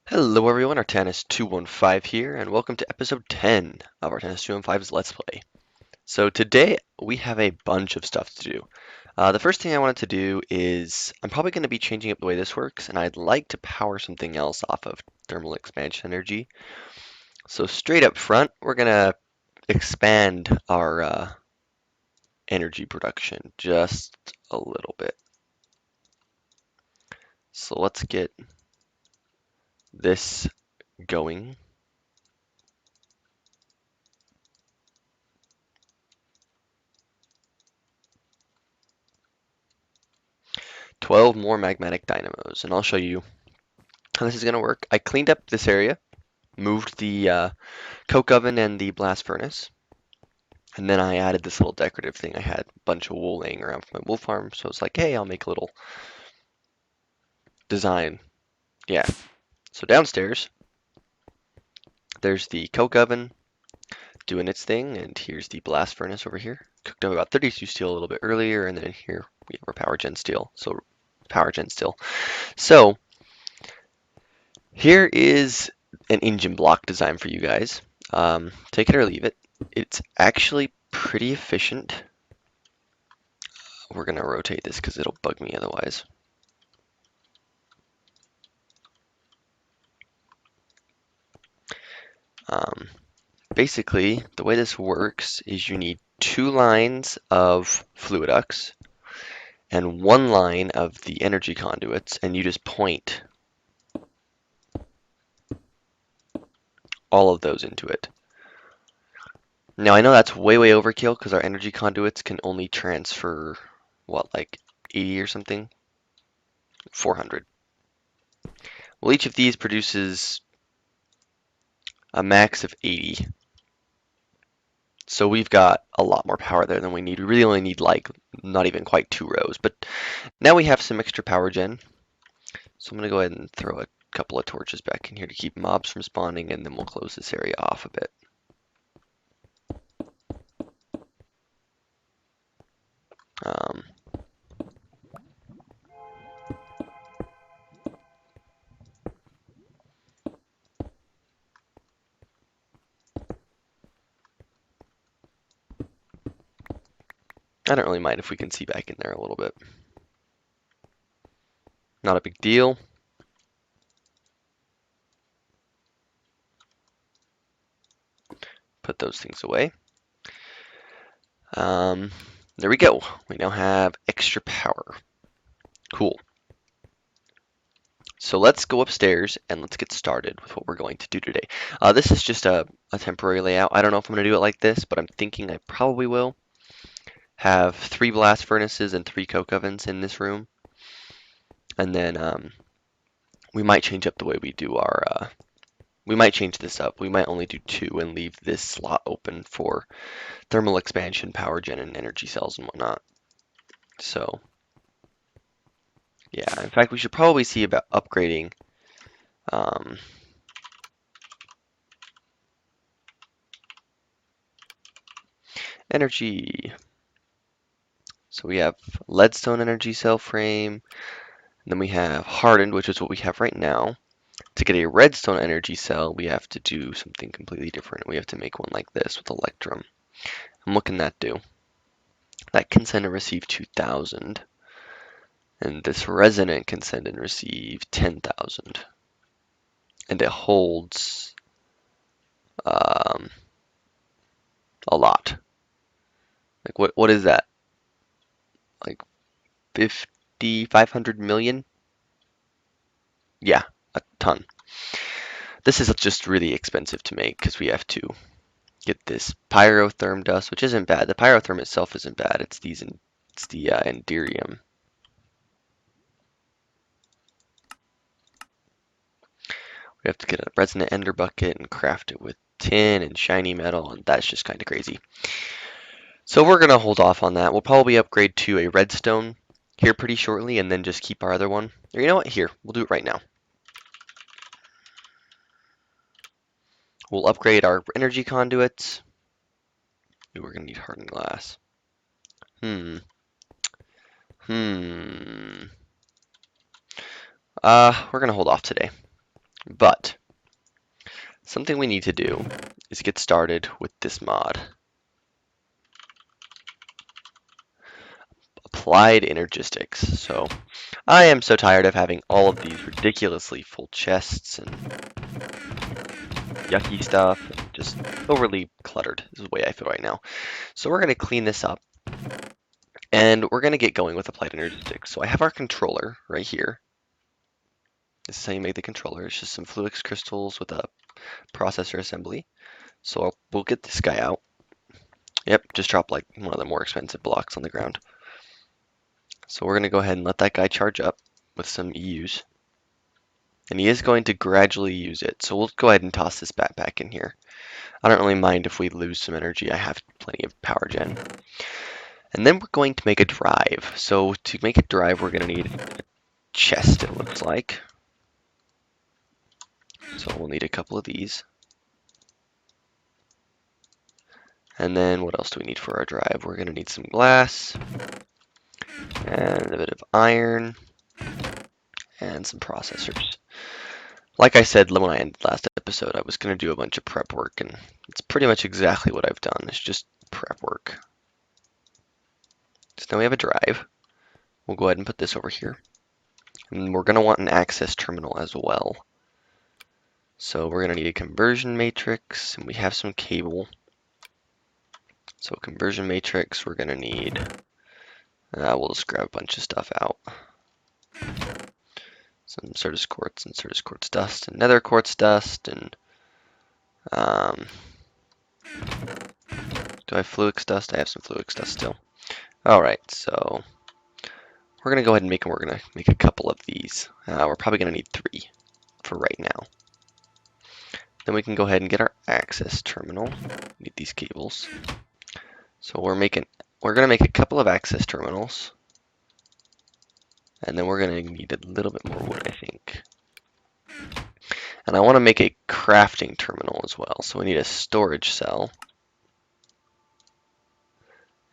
Hello everyone, Artanis215 here, and welcome to episode 10 of Artanis215's Let's Play. So today we have a bunch of stuff to do. The first thing I wanted to do is, I'm probably going to be changing up the way this works, and I'd like to power something else off of thermal expansion energy. So straight up front, we're going to expand our energy production just a little bit. So let's get this going. 12 more magmatic dynamos, and I'll show you how this is going to work. I cleaned up this area, moved the coke oven and the blast furnace, and then I added this little decorative thing. I had a bunch of wool laying around from my wool farm, so it's like, hey, I'll make a little design. Yeah. So downstairs, there's the coke oven doing its thing, and here's the blast furnace over here. Cooked up about 32 steel a little bit earlier, and then in here we have our power gen steel. So here is an engine block design for you guys. Take it or leave it. It's actually pretty efficient. We're going to rotate this because it'll bug me otherwise. Basically, the way this works is you need 2 lines of fluiducts and 1 line of the energy conduits, and you just point all of those into it. Now, I know that's way overkill because our energy conduits can only transfer, what, like 80 or something? 400. Well, each of these produces a max of 80. So we've got a lot more power there than we need. We really only need like not even quite 2 rows. But now we have some extra power gen. So I'm going to go ahead and throw a couple of torches back in here to keep mobs from spawning, and then we'll close this area off a bit. I don't really mind if we can see back in there a little bit. Not a big deal. Put those things away. There we go. We now have extra power. Cool. So let's go upstairs and let's get started with what we're going to do today. This is just a temporary layout. I don't know if I'm going to do it like this, but I'm thinking I probably will. Have 3 blast furnaces and 3 coke ovens in this room. And then we might change up the way we do our, we might change this up. We might only do 2 and leave this slot open for thermal expansion, power gen, and energy cells and whatnot. So, yeah, in fact, we should probably see about upgrading energy. So we have leadstone energy cell frame, and then we have hardened, which is what we have right now. To get a redstone energy cell, we have to do something completely different. We have to make one like this with electrum. And what can that do? That can send and receive 2,000. And this resonant can send and receive 10,000. And it holds a lot. Like what is that? Like 500 million? Yeah, a ton. This is just really expensive to make because we have to get this pyrotherm dust, which isn't bad. The pyrotherm itself isn't bad. It's the enderium. We have to get a resonant ender bucket and craft it with tin and shiny metal, and that's just kind of crazy. So we're going to hold off on that. We'll probably upgrade to a redstone here pretty shortly and then just keep our other one. Or you know what? Here, we'll do it right now. We'll upgrade our energy conduits. Ooh, we're going to need hardened glass. We're going to hold off today. But something we need to do is get started with this mod. Applied Energistics. So I am so tired of having all of these ridiculously full chests and yucky stuff, and just overly cluttered is the way I feel right now. So we're going to clean this up, and we're going to get going with Applied Energistics. So I have our controller right here. This is how you make the controller. It's just some Fluix crystals with a processor assembly. So we'll get this guy out. Yep, just drop like one of the more expensive blocks on the ground. So we're going to go ahead and let that guy charge up with some EUs. And he is going to gradually use it. So we'll go ahead and toss this back in here. I don't really mind if we lose some energy. I have plenty of power gen. And then we're going to make a drive. So to make a drive, we're going to need a chest, it looks like. So we'll need a couple of these. And then what else do we need for our drive? We're going to need some glass and a bit of iron and some processors. Like I said when I ended last episode, I was going to do a bunch of prep work, and it's pretty much exactly what I've done. It's just prep work. So now we have a drive. We'll go ahead and put this over here. And we're going to want an access terminal as well. So we're going to need a conversion matrix, and we have some cable. So conversion matrix, we're going to need, we'll just grab a bunch of stuff out. Some Certus quartz and Certus quartz dust and nether quartz dust, and do I have Fluix dust? I have some Fluix dust still. Alright, so we're going to go ahead and we're going to make a couple of these. We're probably going to need 3 for right now. Then we can go ahead and get our access terminal. Need these cables. So we're going to make a couple of access terminals. And then we're going to need a little bit more wood, I think. And I want to make a crafting terminal as well. So we need a storage cell.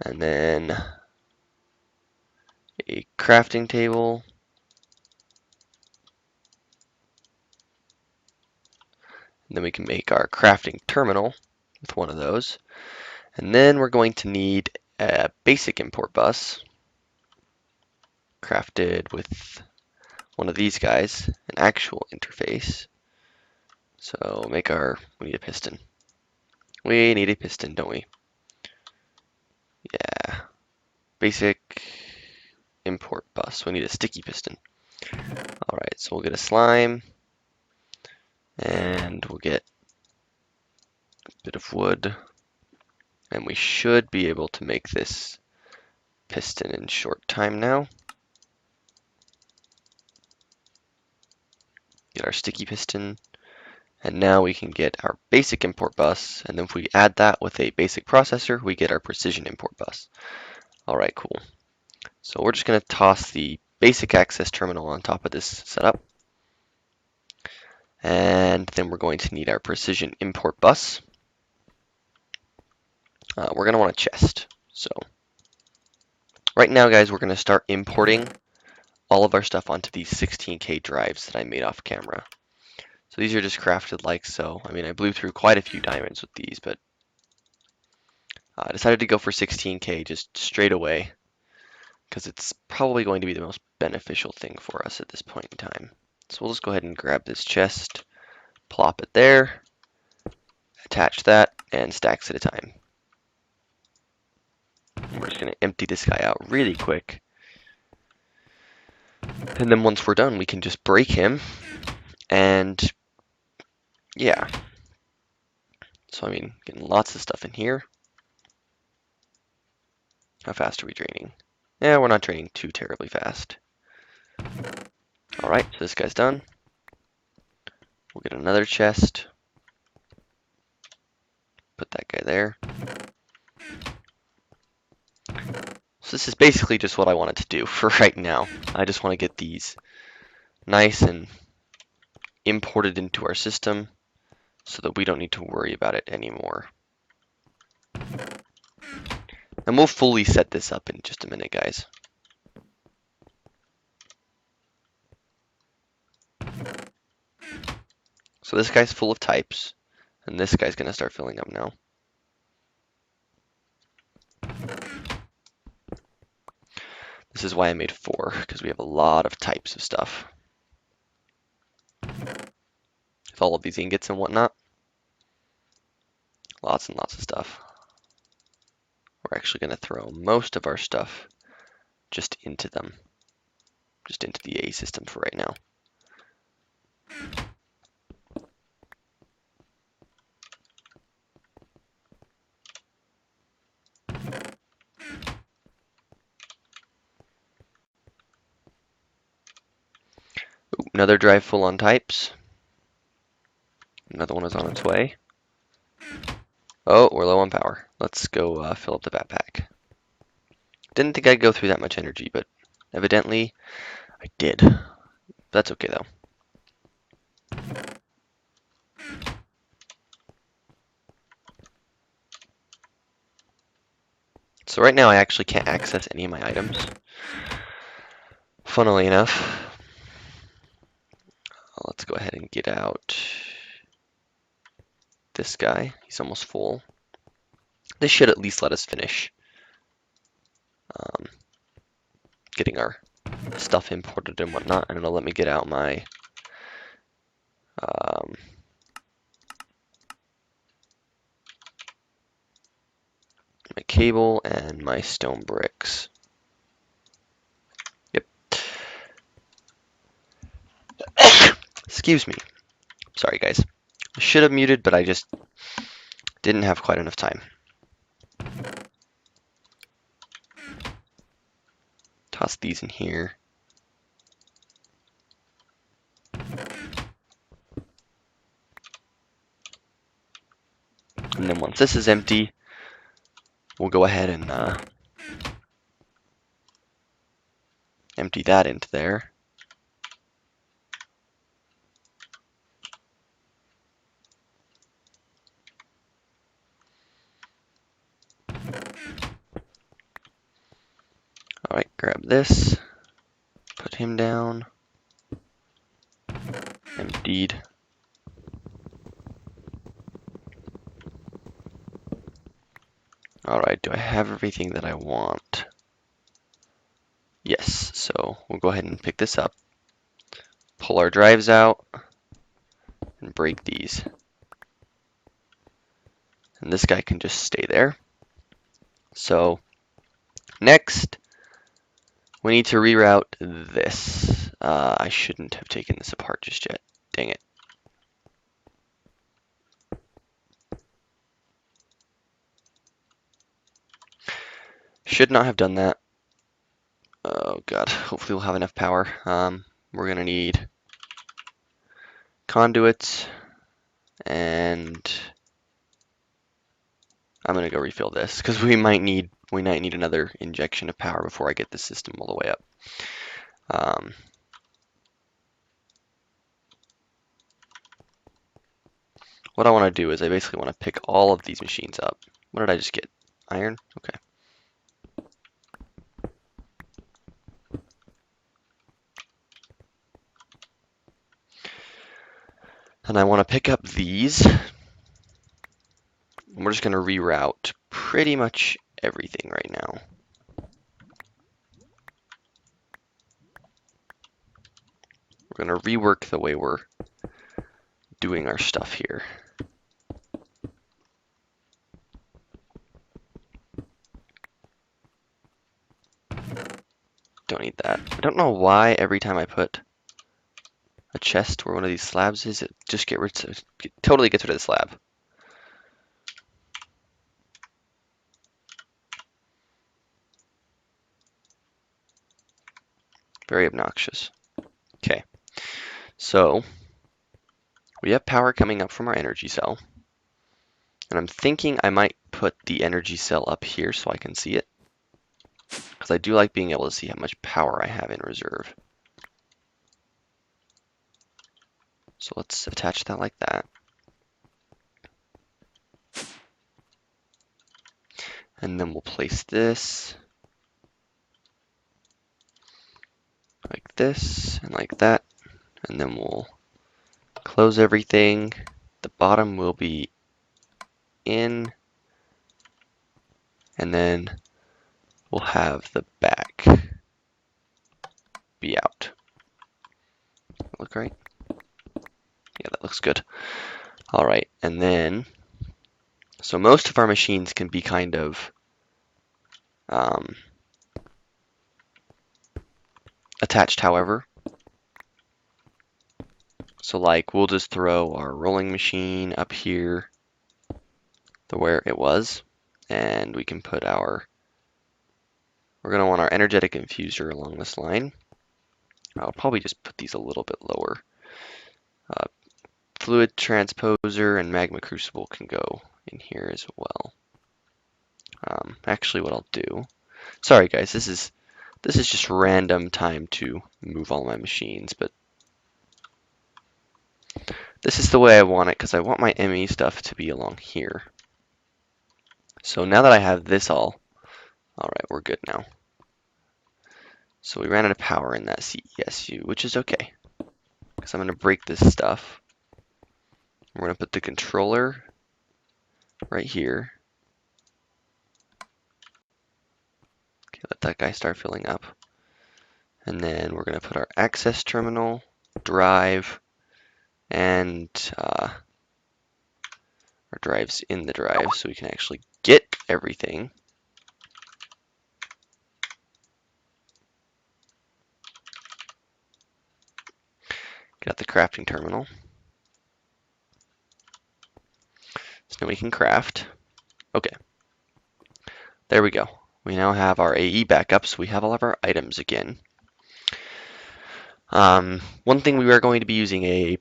And then a crafting table. And then we can make our crafting terminal with one of those. And then we're going to need a basic import bus crafted with one of these guys, an actual interface. So we need a piston. We need a piston, don't we? Yeah. Basic import bus. We need a sticky piston. Alright, so we'll get a slime. And we'll get a bit of wood. And we should be able to make this piston in short time now. Get our sticky piston. And now we can get our basic import bus, and then if we add that with a basic processor, we get our precision import bus. Alright, cool. So we're just going to toss the basic access terminal on top of this setup. And then we're going to need our precision import bus. We're going to want a chest. So right now, guys, we're going to start importing all of our stuff onto these 16K drives that I made off camera. So these are just crafted like so. I mean, I blew through quite a few diamonds with these, but I decided to go for 16K just straight away because it's probably going to be the most beneficial thing for us at this point in time. So we'll just go ahead and grab this chest, plop it there, attach that, and stacks at a time. And we're just going to empty this guy out really quick. And then once we're done, we can just break him, and yeah. So I mean, getting lots of stuff in here. How fast are we draining? Yeah, we're not draining too terribly fast. Alright, so this guy's done. We'll get another chest. Put that guy there. So this is basically just what I wanted to do for right now. I just want to get these nice and imported into our system so that we don't need to worry about it anymore. And we'll fully set this up in just a minute, guys. So this guy's full of types, and this guy's gonna start filling up now. This is why I made 4, because we have a lot of types of stuff. With all of these ingots and whatnot. Lots and lots of stuff. We're actually going to throw most of our stuff just into them. Just into the A system for right now. Ooh, another drive full on types. Another one is on its way. Oh, we're low on power. Let's go fill up the backpack. Didn't think I'd go through that much energy, but evidently I did. That's okay though. So right now I actually can't access any of my items. Funnily enough, let's go ahead and get out this guy. He's almost full. This should at least let us finish getting our stuff imported and whatnot. And it'll let me get out my my cable and my stone bricks. Yep. Excuse me. Sorry, guys. I should have muted, but I just didn't have quite enough time. Toss these in here. And then once this is empty, we'll go ahead and empty that into there. Alright, grab this, put him down, emptied. Alright, do I have everything that I want? Yes, so we'll go ahead and pick this up, pull our drives out, and break these. And this guy can just stay there. So next, we need to reroute this. I shouldn't have taken this apart just yet. Dang it. Should not have done that. Oh god, hopefully we'll have enough power. We're gonna need conduits, and I'm gonna go refill this because we might need another injection of power before I get the system all the way up. What I want to do is I basically want to pick all of these machines up. What did I just get? Iron? Okay. And I want to pick up these. And we're just going to reroute pretty much everything right now. We're going to rework the way we're doing our stuff here. Don't need that. I don't know why every time I put a chest where one of these slabs is, it just totally gets rid of the slab. Very obnoxious. Okay, so we have power coming up from our energy cell. And I'm thinking I might put the energy cell up here so I can see it. Because I do like being able to see how much power I have in reserve. So let's attach that like that. And then we'll place this like this and like that. And then we'll close everything. The bottom will be in, and then we'll have the back be out. Look right? Yeah, that looks good. All right, and then, so most of our machines can be kind of attached, however. So like, we'll just throw our rolling machine up here to where it was, and we can put we're going to want our energetic infuser along this line. I'll probably just put these a little bit lower. Fluid transposer and magma crucible can go in here as well. Actually, what I'll do, sorry guys, this is just random time to move all my machines, but this is the way I want it because I want my ME stuff to be along here. So now that I have this all right, we're good now. So we ran out of power in that CESU, which is okay, because I'm going to break this stuff. We're going to put the controller right here. Okay, let that guy start filling up. And then we're going to put our access terminal, drive, and our drives in the drive so we can actually get everything. Get out the crafting terminal. So now we can craft. Okay. There we go. We now have our AE backup, so we have all of our items again. One thing we are going to be using a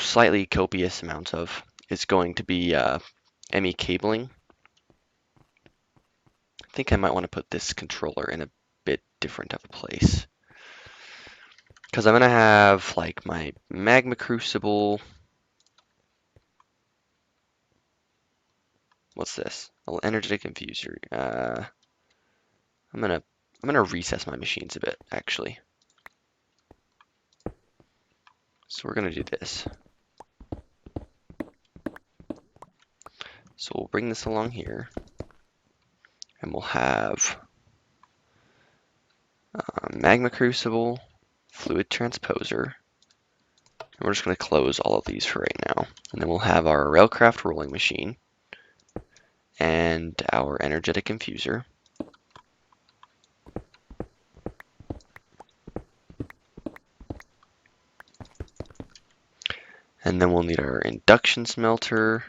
slightly copious amount of is going to be ME cabling. I think I might want to put this controller in a bit different of a place, because I'm going to have like my magma crucible. What's this? Oh, energetic infuser. I'm gonna recess my machines a bit, actually. So we're gonna do this. So we'll bring this along here, and we'll have magma crucible, fluid transposer. And we're just gonna close all of these for right now, and then we'll have our railcraft rolling machine and our energetic infuser. And then we'll need our induction smelter.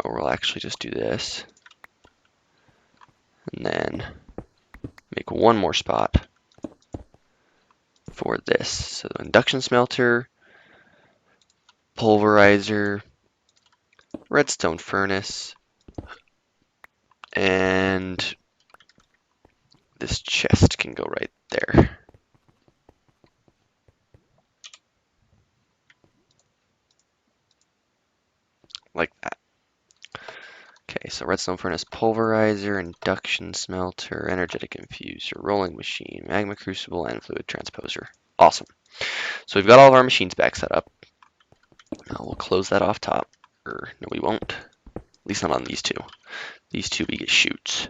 We'll actually just do this. And then make one more spot for this. So induction smelter, pulverizer, redstone furnace, and this chest can go right there. Like that. Okay, so redstone furnace, pulverizer, induction smelter, energetic infuser, rolling machine, magma crucible, and fluid transposer. Awesome. So we've got all of our machines back set up. Now we'll close that off top. Or no, we won't. At least not on these two. These two we get chutes.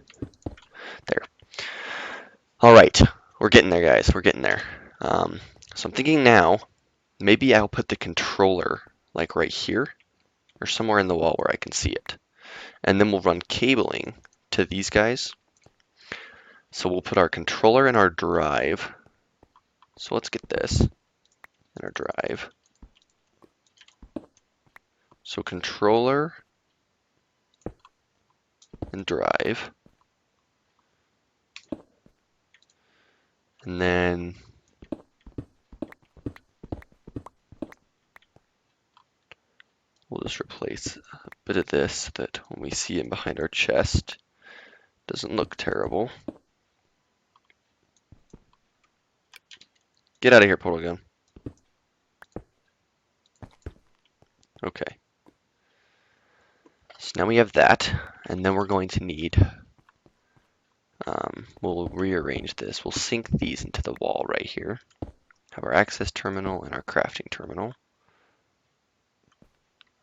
There. All right, we're getting there, guys. We're getting there. So I'm thinking now, maybe I'll put the controller like right here, or somewhere in the wall where I can see it. And then we'll run cabling to these guys. So we'll put our controller in our drive. So let's get this in our drive. So controller and drive. And then we'll just replace a bit of this so that when we see it behind our chest, it doesn't look terrible. Get out of here, portal gun. Okay. So now we have that, and then we're going to need, we'll rearrange this. We'll sink these into the wall right here. Have our access terminal and our crafting terminal.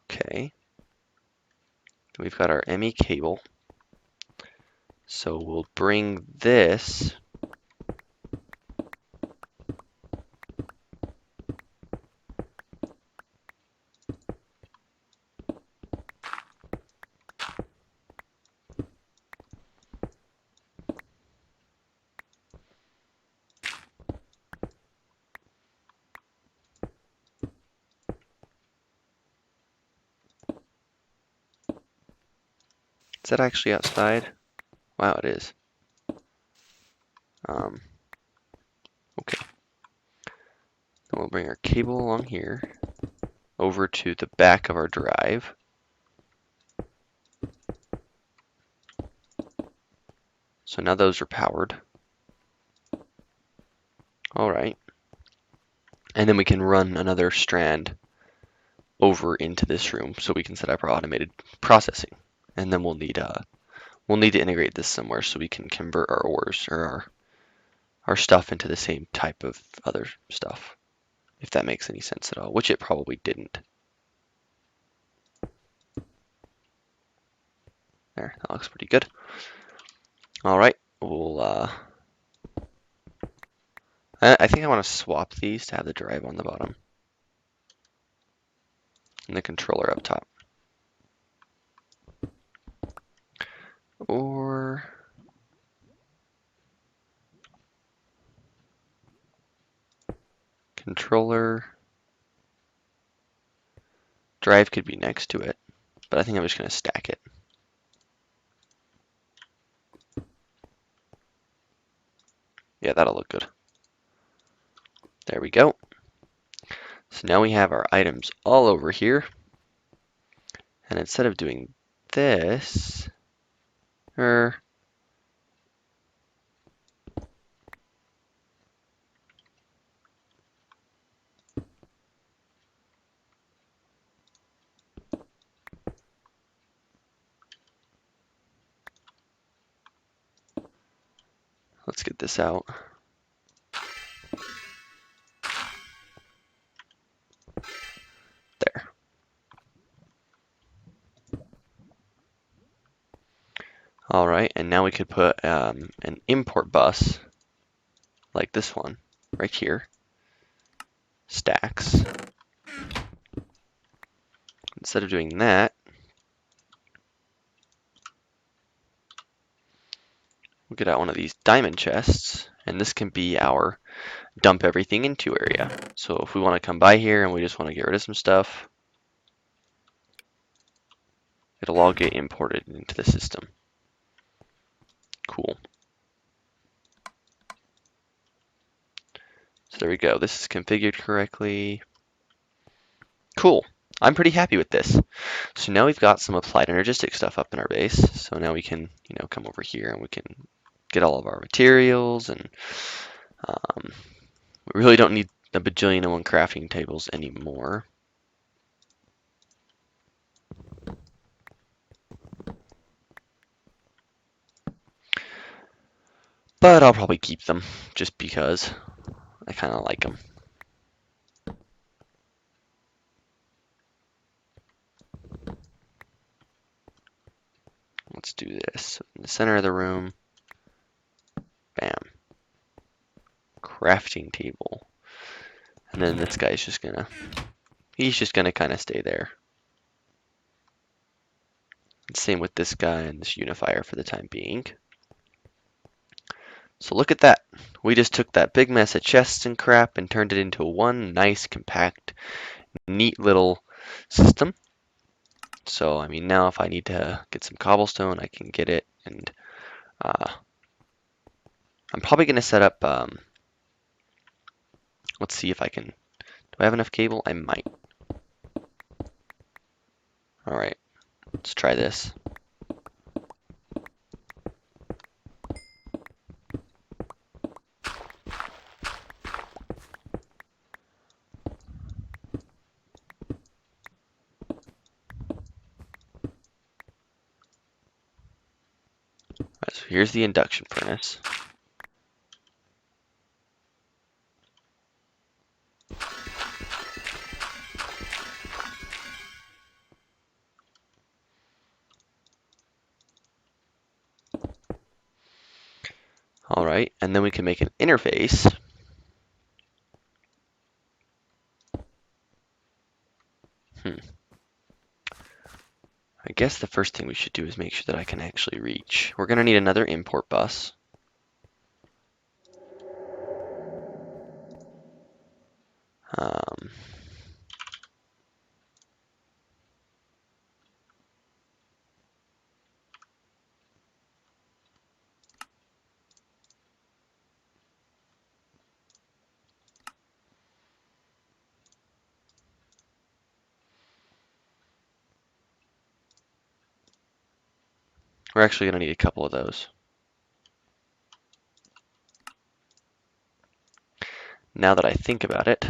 Okay. We've got our ME cable. So we'll bring this Is that actually outside? Wow, it is. Okay. Then we'll bring our cable along here over to the back of our drive. So now those are powered. All right. And then we can run another strand over into this room so we can set up our automated processing. And then we'll need to integrate this somewhere so we can convert our ores or our stuff into the same type of other stuff, if that makes any sense at all, which it probably didn't. There, that looks pretty good. All right, we'll I think I want to swap these to have the drive on the bottom and the controller up top. Or controller, drive could be next to it, but I think I'm just going to stack it. Yeah, that'll look good. There we go. So now we have our items all over here. And instead of doing this, let's get this out. There. All right, and now we could put an import bus like this one right here. Stacks. Instead of doing that, we'll get out one of these diamond chests, and this can be our dump everything into area. So if we want to come by here and we just want to get rid of some stuff, it'll all get imported into the system. Cool. So there we go. This is configured correctly. Cool. I'm pretty happy with this. So now we've got some applied Energistics stuff up in our base. So now we can, come over here and we can get all of our materials, and we really don't need a bajillion and one crafting tables anymore. But I'll probably keep them just because I kind of like them. Let's do this. In the center of the room, bam. Crafting table. And then this guy's just gonna, kind of stay there. Same with this guy and this unifier for the time being. So look at that. We just took that big mess of chests and crap and turned it into one nice, compact, neat little system. So, I mean, now if I need to get some cobblestone, I can get it. And I'm probably going to set up, let's see if I can, do I have enough cable? I might. All right, let's try this. Right, so here's the induction furnace. All right, and then we can make an interface. I guess the first thing we should do is make sure that I can actually reach. We're going to need another import bus. Um, we're actually going to need a couple of those. Now that I think about it,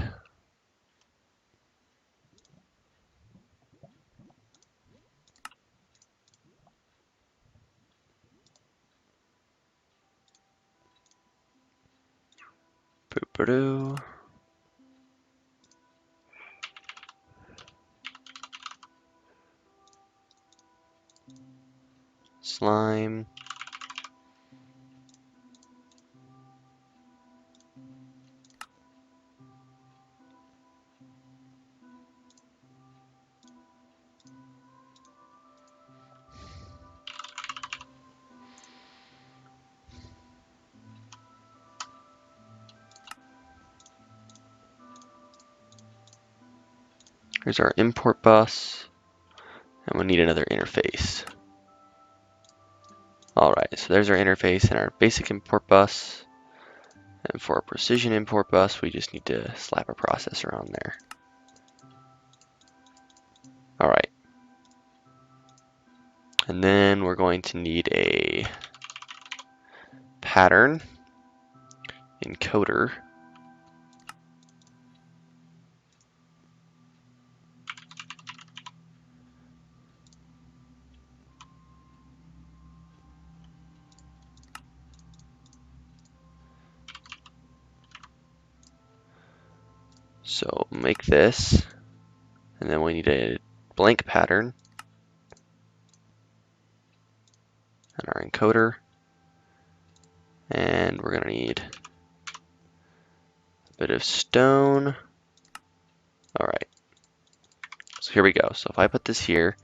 boo-ba-doo. Slime. Here's our import bus, and we need another interface. All right, so there's our interface and our basic import bus. And for our precision import bus, we just need to slap a processor on there. All right. And then we're going to need a pattern encoder. So make this, and then we need a blank pattern and our encoder. And we're going to need a bit of stone. All right. So here we go. So if I put this here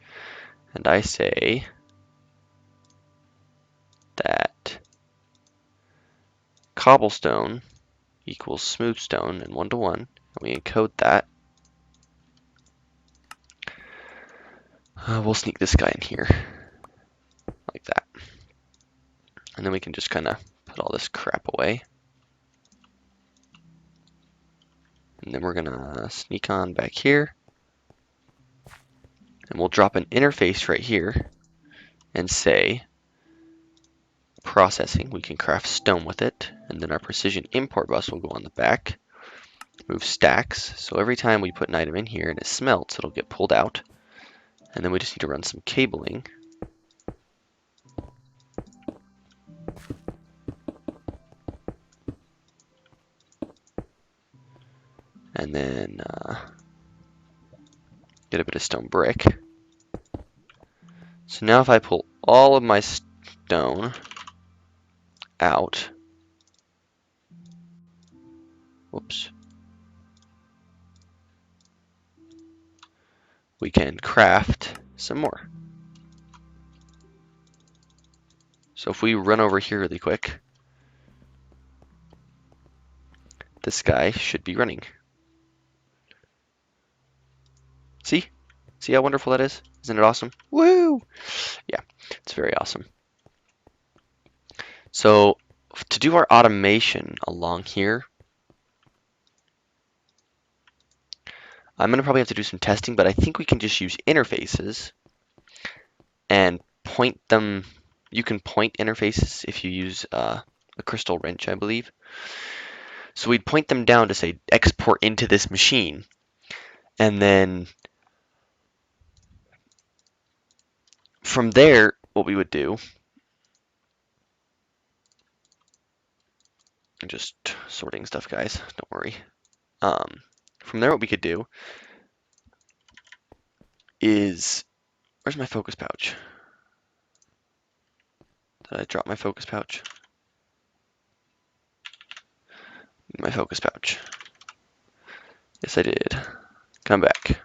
and I say that cobblestone equals smooth stone and 1-to-1, and we encode that, we'll sneak this guy in here like that. And then we can just kind of put all this crap away. And then we're going to sneak on back here. And we'll drop an interface right here and say processing. We can craft stone with it. And then our precision import bus will go on the back. Move stacks. So every time we put an item in here and it smelts, it'll get pulled out. And then we just need to run some cabling. And then get a bit of stone brick. So now if I pull all of my stone out, whoops, we can craft some more. So if we run over here really quick, this guy should be running. See? See how wonderful that is? Isn't it awesome? Woo! Yeah, it's very awesome. So to do our automation along here, I'm going to probably have to do some testing, but I think we can just use interfaces and point them. You can point interfaces if you use a crystal wrench, I believe. So we'd point them down to say export into this machine, and then from there, what we would do, I'm just sorting stuff, guys, don't worry. From there, what we could do is, where's my focus pouch? Did I drop my focus pouch? My focus pouch. Yes, I did. Come back.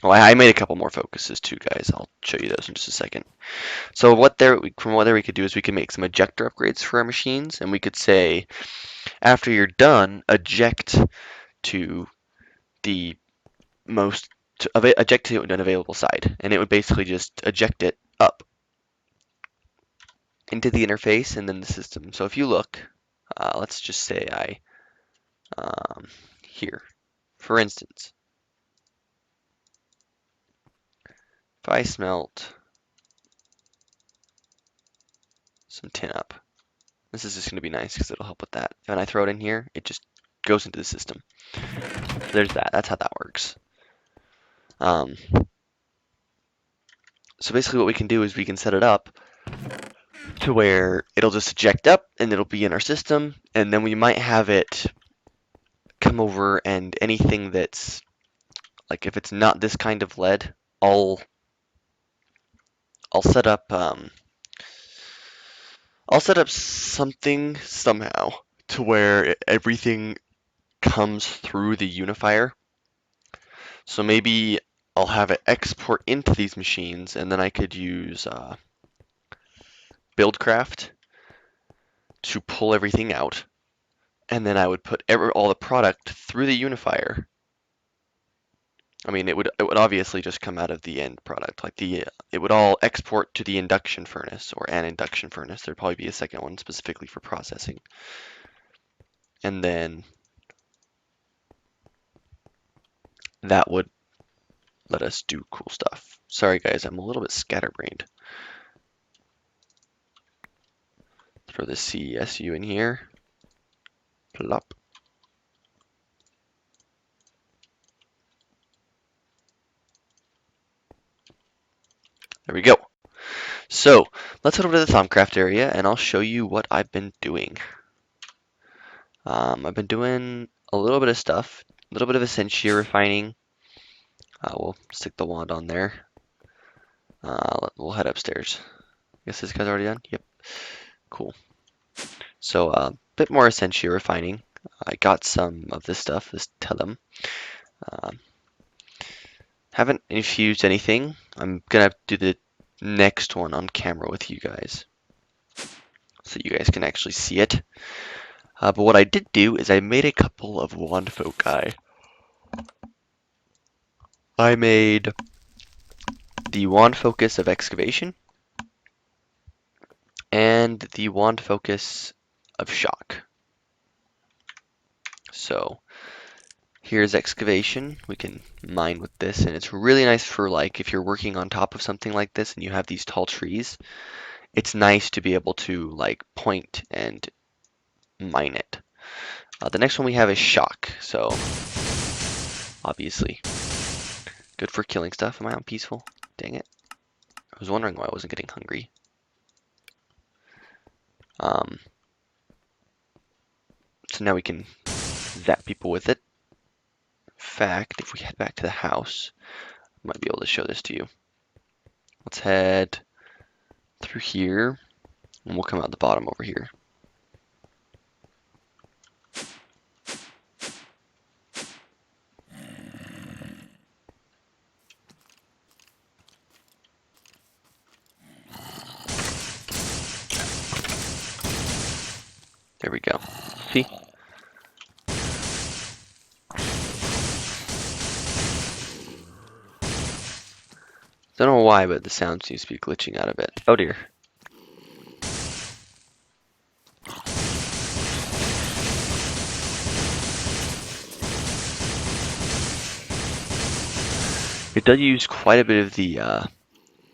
Well, I made a couple more focuses too, guys. I'll show you those in just a second. So from what there we could do is we could make some ejector upgrades for our machines, and we could say, after you're done, eject to the eject to an available side, and it would basically just eject it up into the interface and then the system. So if you look, let's just say here, for instance, if I smelt some tin up, this is just going to be nice because it'll help with that. When I throw it in here, it just goes into the system. So there's that. That's how that works. So basically what we can do is we can set it up to where it'll just eject up and it'll be in our system, and then we might have it come over, and anything that's like, if it's not this kind of lead, I'll set up something somehow to where everything comes through the unifier. So maybe I'll have it export into these machines, and then I could use Buildcraft to pull everything out, and then I would put all the product through the unifier. I mean, it would obviously just come out of the end product, like it would all export to the induction furnace or an induction furnace. There'd probably be a second one specifically for processing, and then that would let us do cool stuff. Sorry guys, I'm a little bit scatterbrained. Throw the CSU in here. Plop. There we go. So let's head over to the Thaumcraft area, and I'll show you what I've been doing. I've been doing a little bit of stuff, a little bit of Essentia refining. We'll stick the wand on there. We'll head upstairs. I guess this guy's already done? Yep. Cool. So a bit more Essentia refining. I got some of this stuff, this tellum. Haven't infused anything. I'm gonna do the next one on camera with you guys, so you guys can actually see it. But what I did do is I made a couple of wand foci. I made the wand focus of excavation and the wand focus of shock. So here's excavation. We can mine with this, and it's really nice for, like, if you're working on top of something like this and you have these tall trees, it's nice to be able to, like, point and mine it. The next one we have is shock. So obviously good for killing stuff. Am I on peaceful? Dang it. I was wondering why I wasn't getting hungry. So now we can zap people with it. In fact, if we head back to the house, I might be able to show this to you. Let's head through here, and we'll come out the bottom over here. There we go. See? Don't know why, but the sound seems to be glitching out a bit. Oh dear. It does use quite a bit of the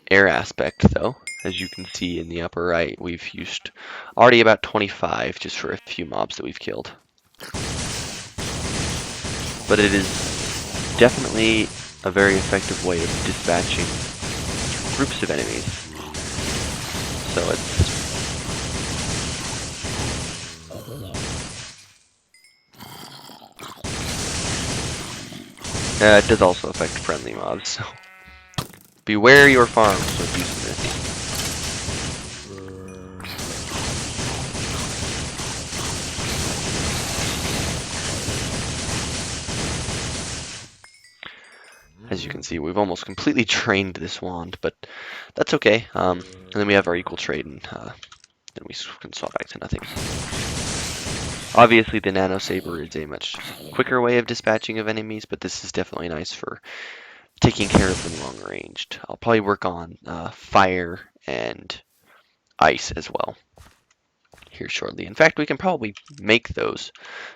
air aspect, though. As you can see in the upper right, we've used already about 25 just for a few mobs that we've killed. But it is definitely a very effective way of dispatching groups of enemies. So it does also affect friendly mobs, so beware your farms with using this. as you can see, we've almost completely drained this wand, but that's okay. And then we have our equal trade, and then we can swap back to nothing. Obviously, the Nano Saber is a much quicker way of dispatching of enemies, but this is definitely nice for taking care of them long ranged. I'll probably work on fire and ice as well here shortly. In fact, we can probably make those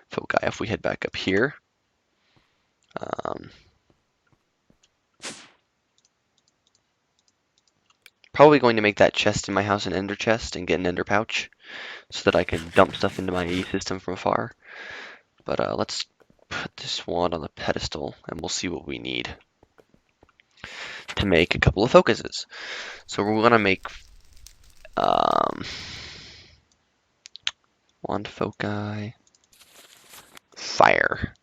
foci if we head back up here. Probably going to make that chest in my house an ender chest and get an ender pouch so that I can dump stuff into my AE system from afar. But let's put this wand on the pedestal and we'll see what we need to make a couple of focuses. So we're going to make wand foci, fire.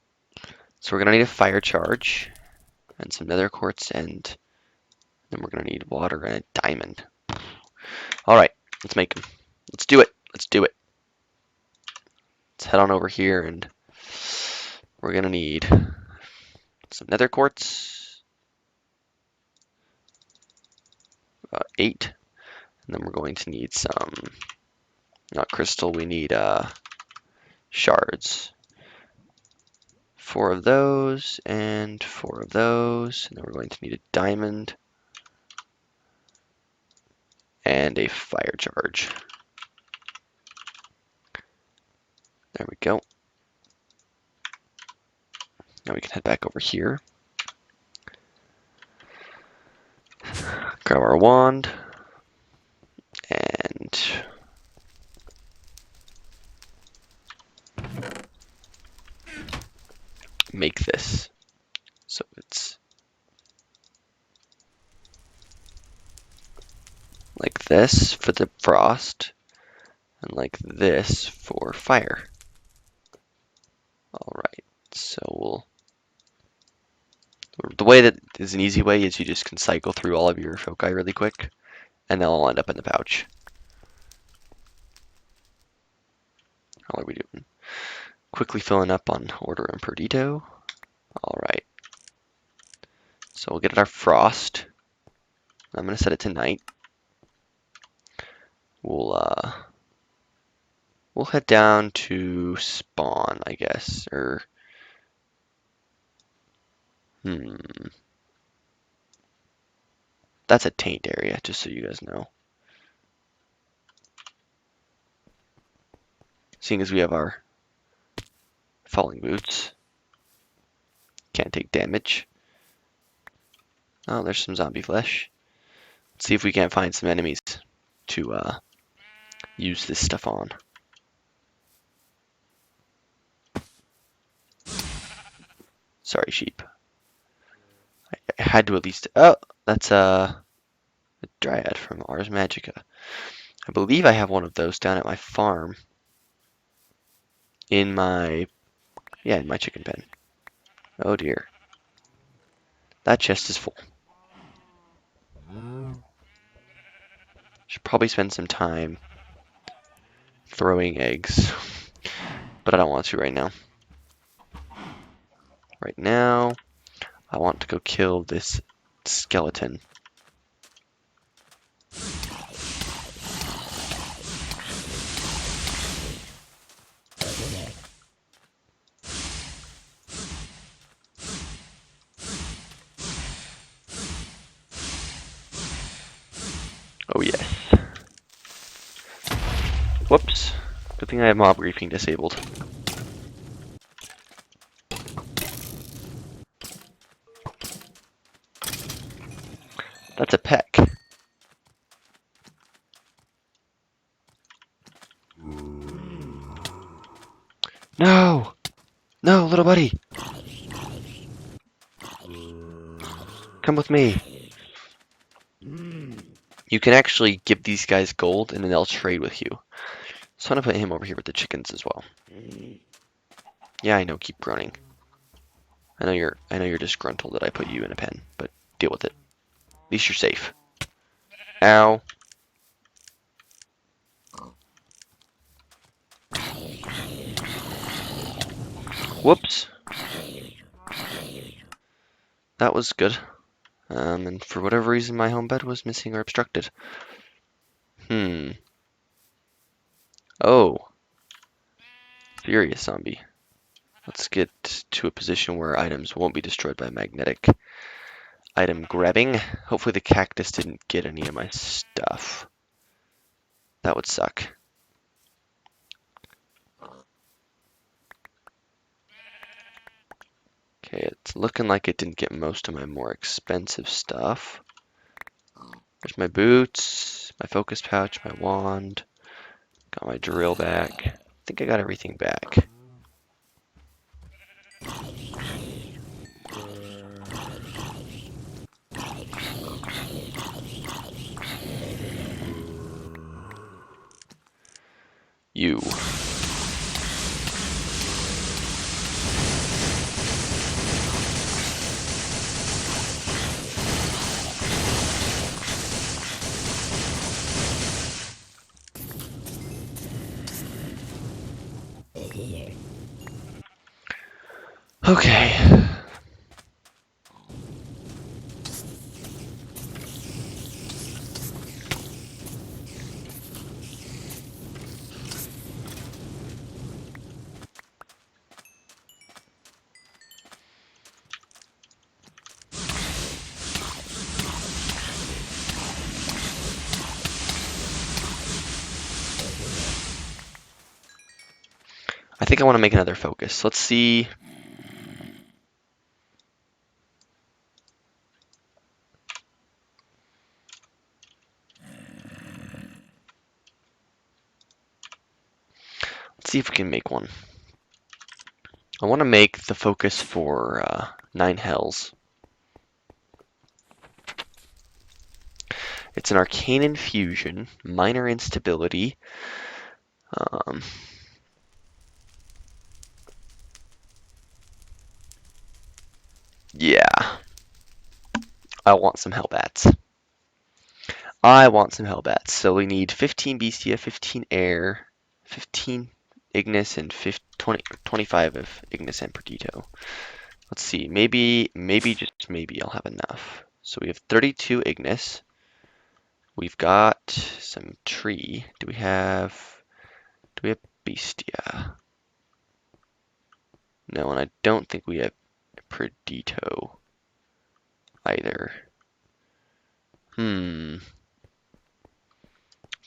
So we're going to need a fire charge and some nether quartz, and then we're going to need water and a diamond. Alright, let's make them. Let's do it. Let's do it. Let's head on over here, and we're going to need some nether quartz, 8, and then we're going to need some, not crystal, we need shards. 4 of those, and 4 of those, and then we're going to need a diamond, and a fire charge. There we go. Now we can head back over here. Grab our wand. And make this. So it's like this for the frost, and like this for fire. Alright, so the way that is an easy way is you just can cycle through all of your foci really quick, and they'll all end up in the pouch. How are we doing? Quickly filling up on Order and Perdito. Alright. So we'll get our frost. I'm going to set it to night. We'll head down to spawn, I guess, or that's a taint area, just so you guys know. Seeing as we have our falling boots, can't take damage. Oh, there's some zombie flesh. Let's see if we can't find some enemies to use this stuff on. Sorry, sheep. I had to at least. Oh, that's a dryad from Ars Magica. I believe I have one of those down at my farm. In my chicken pen. Oh dear. That chest is full. Should probably spend some time throwing eggs, but I don't want to right now. Right now, I want to go kill this skeleton. Oh yes. Whoops. Good thing I have mob griefing disabled. That's a peck. No! No, little buddy! Come with me. You can actually give these guys gold and then they'll trade with you. So I'm gonna put him over here with the chickens as well. Yeah, I know, keep groaning. I know you're disgruntled that I put you in a pen, but deal with it. At least you're safe. Ow. Whoops. that was good. And for whatever reason, my home bed was missing or obstructed. Oh, furious zombie. Let's get to a position where items won't be destroyed by magnetic item grabbing. Hopefully the cactus didn't get any of my stuff. That would suck. Okay, it's looking like it didn't get most of my more expensive stuff. There's my boots, my focus pouch, my wand. Got my drill back. I think I got everything back. You. Okay. I think I want to make another focus. Let's see. Let's see if we can make one. I want to make the focus for 9 Hells. It's an arcane infusion, minor instability. Yeah. I want some Hellbats. I want some Hellbats. So we need 15 Bestia, 15 Air, 15 Ignis, and 25 of Ignis and Perdito. Let's see. Maybe, just maybe I'll have enough. So we have 32 Ignis. We've got some tree. Do we have Bestia? No, and I don't think we have Perdito either. Don't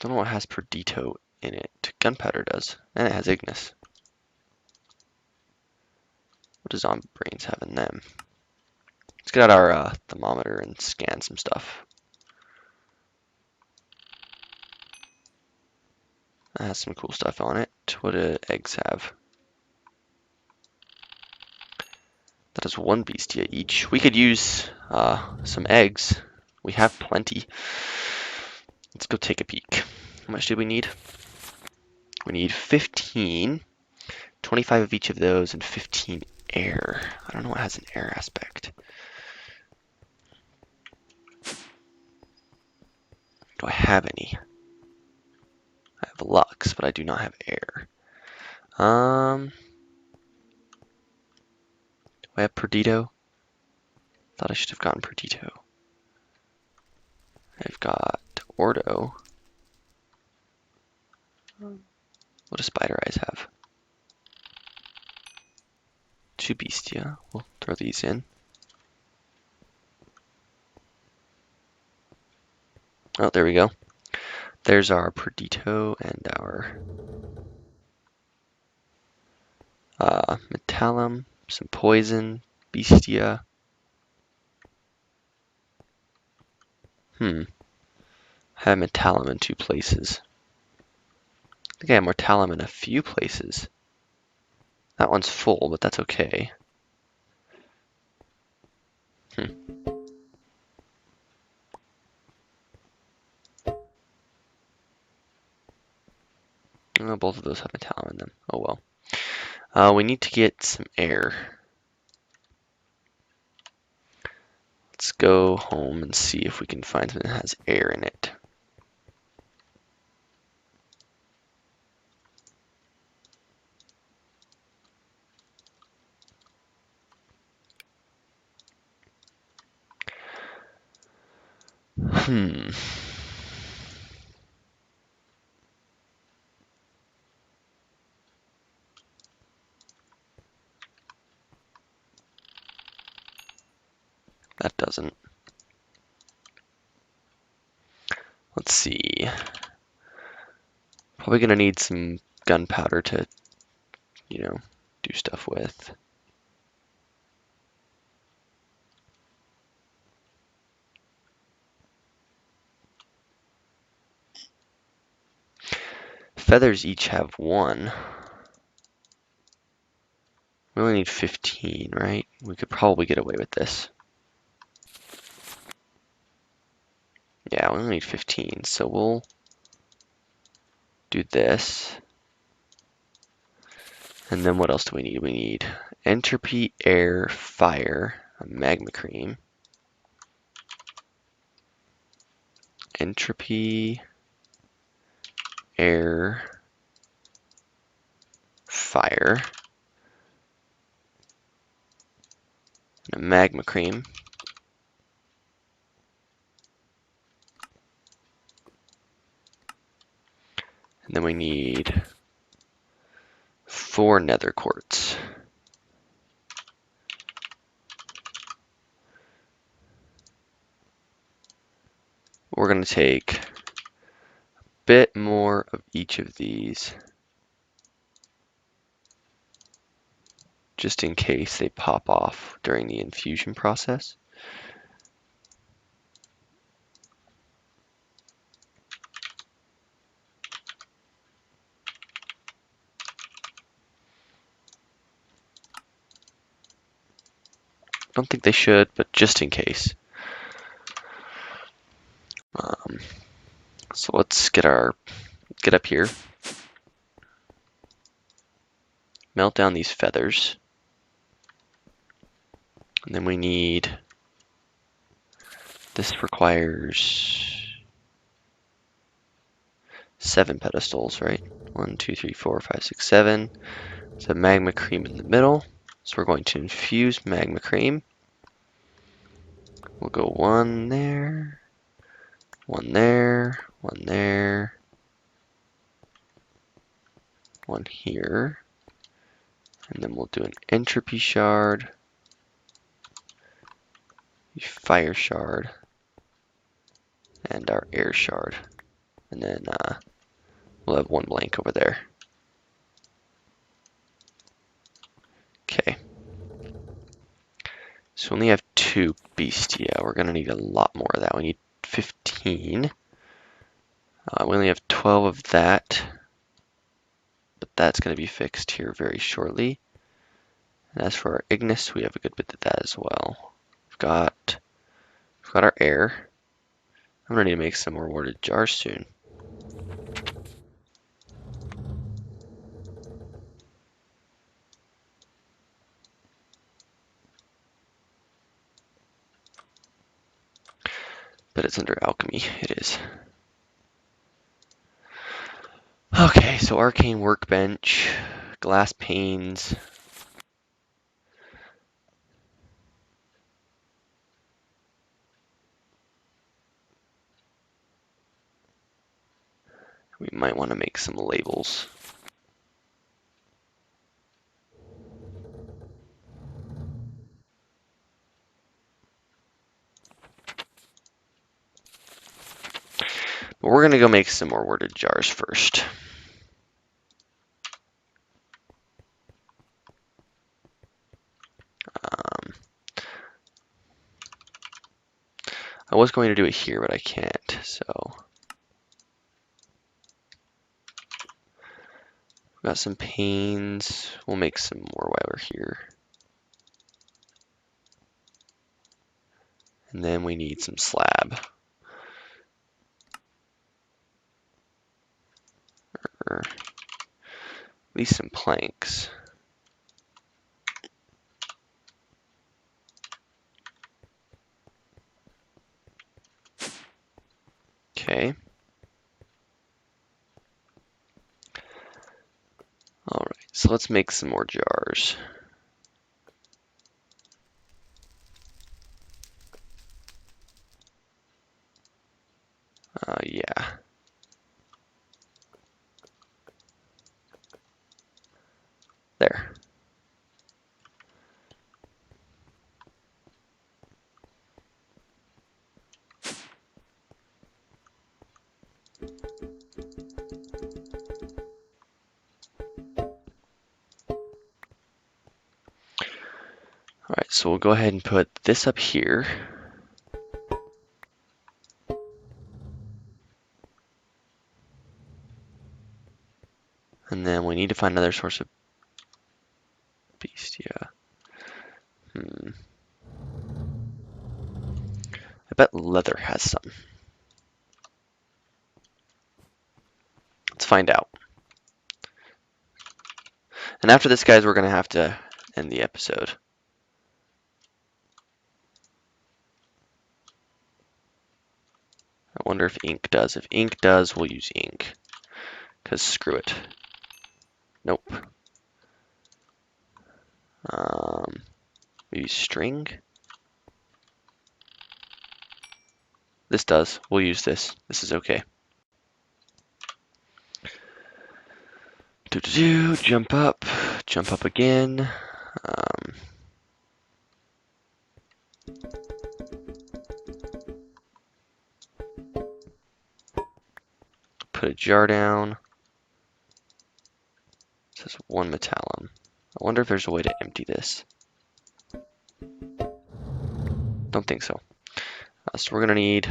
know what has Perdito in it. Gunpowder does, and it has Ignis. What does Zombie Brains have in them? Let's get out our thermometer and scan some stuff. That has some cool stuff on it. What do eggs have? That is 1 Bestia each. We could use some eggs. We have plenty. Let's go take a peek. How much do we need? We need 15, 25 of each of those, and 15 air. I don't know what has an air aspect. Do I have any? I have Lux, but I do not have air. Do I have Perdito? Thought I should have gotten Perdito. I've got Ordo. What does Spider Eyes have? 2 Bestia. We'll throw these in. Oh, there we go. There's our Perdito and our Metallum, some Poison, Bestia. I have Metallum in 2 places. I think I have Mortallum in a few places. That one's full, but that's okay. Oh, both of those have Metallum in them. Oh well. We need to get some air. Let's go home and see if we can find something that has air in it. That doesn't. Let's see. Probably gonna need some gunpowder to, do stuff with. Feathers each have 1. We only need 15, right? We could probably get away with this. Yeah, we only need 15, so we'll do this. And then what else do we need? We need entropy, air, fire, a magma cream. Entropy, air, fire, and a magma cream. And then we need 4 nether quartz. We're going to take a bit more of each of these, just in case they pop off during the infusion process. Don't think they should, but just in case. So let's get up here, melt down these feathers, and then we need, this requires 7 pedestals, right? 1, 2, 3, 4, 5, 6, 7. It's a magma cream in the middle. So we're going to infuse magma cream. We'll go 1 there, 1 there, 1 there, 1 here. And then we'll do an entropy shard, a fire shard, and our air shard. And then we'll have 1 blank over there. Okay. So we only have 2 Beastia. We're going to need a lot more of that. We need 15. We only have 12 of that, but that's going to be fixed here very shortly. And as for our Ignis, we have a good bit of that as well. We've got our air. I'm going to need to make some more warded jars soon. But it's under alchemy. It is. Okay, so arcane workbench, glass panes. We might want to make some labels. But we're going to go make some more worded jars first. I was going to do it here, but I can't, so. We've got some panes. We'll make some more while we're here. And then we need some slab. Or at least some planks. Okay. All right, so let's make some more jars. Yeah. There. All right, so we'll go ahead and put this up here. And then we need to find another source of beast, yeah. I bet leather has some. Let's find out. And after this, guys, we're going to have to end the episode. I wonder if ink does. If ink does, we'll use ink. Because screw it. Nope. Maybe string? This does. We'll use this. This is okay. Jump up again. Put a jar down. It says 1 metallum. I wonder if there's a way to empty this. Don't think so. So we're gonna need.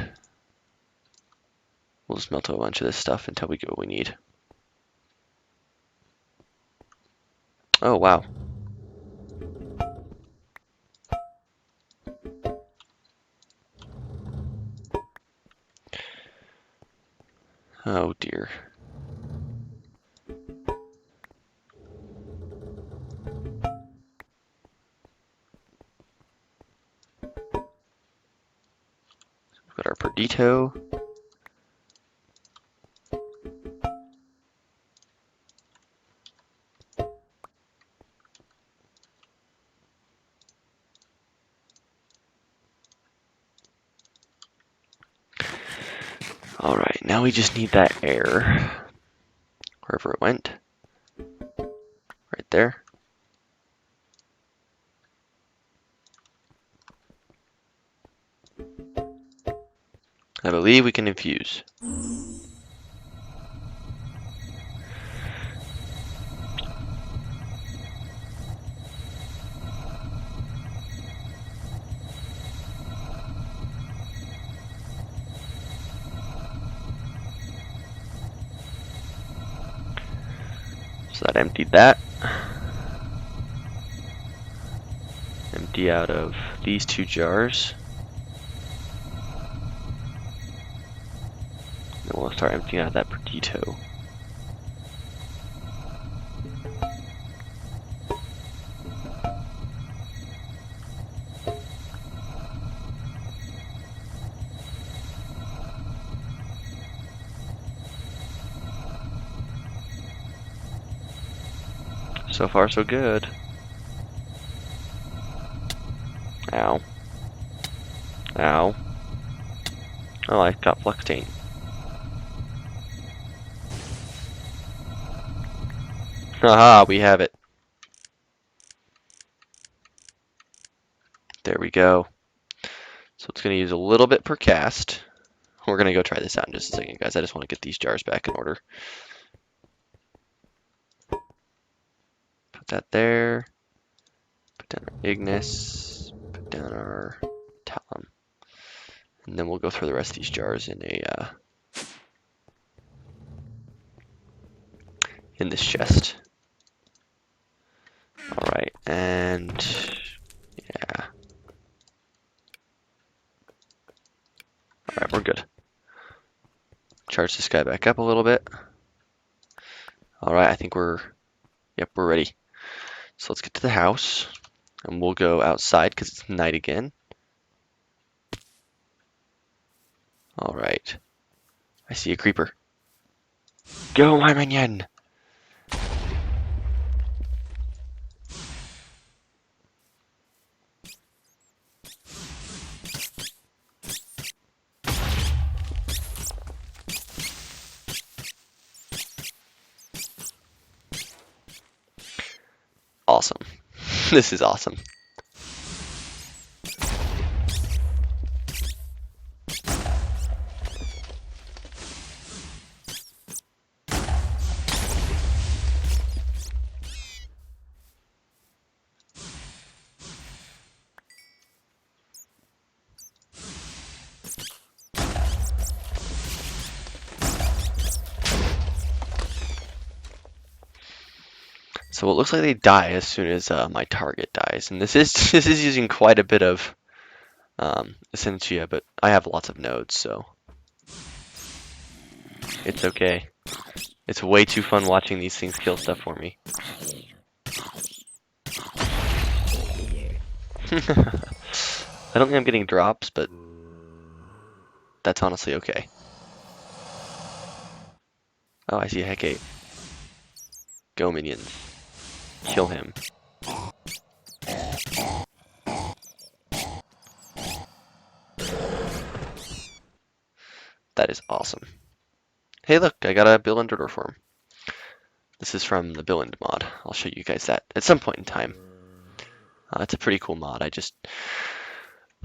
We'll just melt a bunch of this stuff until we get what we need. Oh wow. Oh dear. We've got our Perdito. All right, now we just need that air. Wherever it went. Right there. I believe we can infuse. So that emptied that. Empty out of these 2 jars. Then we'll start emptying out that Perdito. So far, so good. Ow. Ow. Oh, I got fluxane. Haha, we have it. There we go. So it's going to use a little bit per cast. We're going to go try this out in just a second, guys. I just want to get these jars back in order. Put that there. Put down our Ignis. Put down our Talum. And then we'll go through the rest of these jars in this chest. All right, and yeah. All right, we're good. Charge this guy back up a little bit. All right, I think we're ready. So let's get to the house, and we'll go outside because it's night again. All right, I see a creeper. Go, my minion! This is awesome. So it looks like they die as soon as my target dies, and this is this is using quite a bit of Essentia, but I have lots of nodes, so it's okay. It's way too fun watching these things kill stuff for me. I don't think I'm getting drops, but that's honestly okay. Oh, I see a Hecate. Go, minions. Kill him. That is awesome. Hey, look, I got a Bill and Dirter form. This is from the Bill and mod. I'll show you guys that at some point in time. It's a pretty cool mod. It's just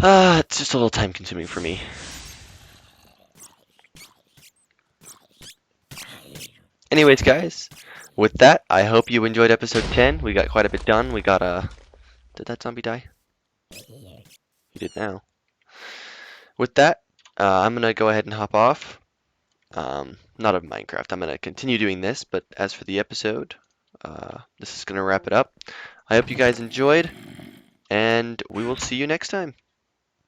a little time consuming for me. Anyways, guys, with that, I hope you enjoyed episode 10. We got quite a bit done. We got did that zombie die? He did now. With that, I'm gonna go ahead and hop off. Not of Minecraft. I'm gonna continue doing this, but as for the episode, this is gonna wrap it up. I hope you guys enjoyed, and we will see you next time.